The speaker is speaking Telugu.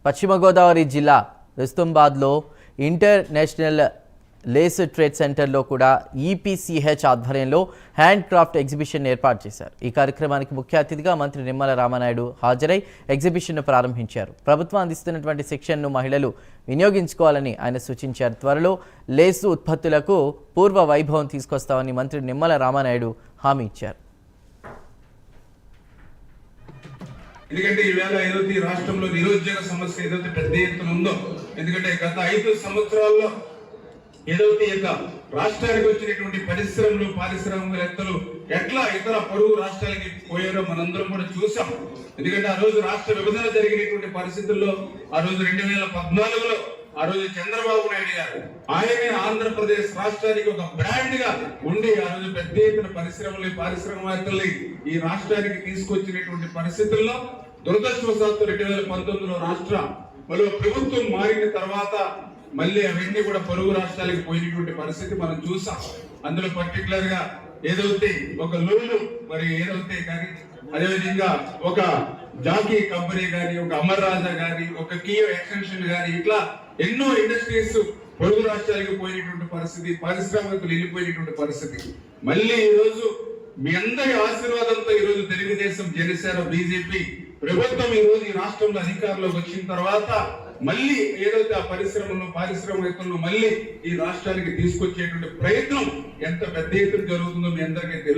పశ్చిమ గోదావరి జిల్లా రుస్తుంబాద్లో ఇంటర్నేషనల్ లేస్ ట్రేడ్ సెంటర్లో కూడా ఈపీసీహెచ్ ఆధ్వర్యంలో హ్యాండ్ క్రాఫ్ట్ ఎగ్జిబిషన్ ఏర్పాటు చేశారు. ఈ కార్యక్రమానికి ముఖ్య అతిథిగా మంత్రి నిమ్మల రామానాయుడు హాజరై ఎగ్జిబిషన్ను ప్రారంభించారు. ప్రభుత్వం అందిస్తున్నటువంటి శిక్షణను మహిళలు వినియోగించుకోవాలని ఆయన సూచించారు. త్వరలో లేసు ఉత్పత్తులకు పూర్వ వైభవం తీసుకొస్తామని మంత్రి నిమ్మల రామానాయుడు హామీ ఇచ్చారు. ఎందుకంటే ఈవేళ ఏదైతే ఈ రాష్ట్రంలో నిరుద్యోగ సమస్య ఏదైతే పెద్ద ఎత్తున ఉందో, ఎందుకంటే గత 5 సంవత్సరాల్లో ఏదైతే ఇక రాష్ట్రానికి వచ్చినటువంటి పరిశ్రమలు పారిశ్రామికవేత్తలు ఎట్లా ఇతర పొరుగు రాష్ట్రాలకి పోయారో మనందరం కూడా చూసాం. ఎందుకంటే ఆ రోజు రాష్ట్ర విభజన జరిగినటువంటి పరిస్థితుల్లో ఆ రోజు 2014లో ఆ రోజు చంద్రబాబు నాయుడు గారు ఆయనే ఆంధ్రప్రదేశ్ రాష్ట్రానికి ఒక బ్రాండ్ గా ఉండి ఆ రోజు పెద్ద ఎత్తున పరిశ్రమలు పారిశ్రామికవేత్తల్ని ఈ రాష్ట్రానికి తీసుకొచ్చినటువంటి పరిస్థితుల్లో దురదృష్టవశాత్తు 2019లో రాష్ట్ర ప్రభుత్వం మారిన తర్వాత మళ్ళీ అవన్నీ కూడా పొరుగు రాష్ట్రాలకు పోయినటువంటి పరిస్థితి మనం చూసాం. అందులో పర్టికులర్ గా ఏదైతే ఒక లూలు మరి ఏదైతే కానీ, అదేవిధంగా ఒక జాకీ కంపెనీ కానీ, ఒక అమర్ రాజా కానీ, ఒక కియో ఎక్స్టెన్షన్ కానీ, ఇట్లా ఎన్నో ఇండస్ట్రీస్ పొరుగు రాష్ట్రాలకు పోయినటువంటి పరిస్థితి, పారిశ్రామికలు వెళ్ళిపోయినటువంటి పరిస్థితి. మళ్ళీ ఈ రోజు మీ అందరి ఆశీర్వాదంతో ఈ రోజు తెలుగుదేశం, జనసేన, బీజేపీ ప్రభుత్వం ఈ రోజు ఈ రాష్ట్రంలో అధికారంలోకి వచ్చిన తర్వాత మళ్ళీ ఏదైతే ఆ పరిశ్రమను పారిశ్రామికవేత్తలను మళ్ళీ ఈ రాష్ట్రానికి తీసుకొచ్చేటువంటి ప్రయత్నం ఎంత పెద్ద ఎత్తున జరుగుతుందో మీ అందరికీ తెలుసు.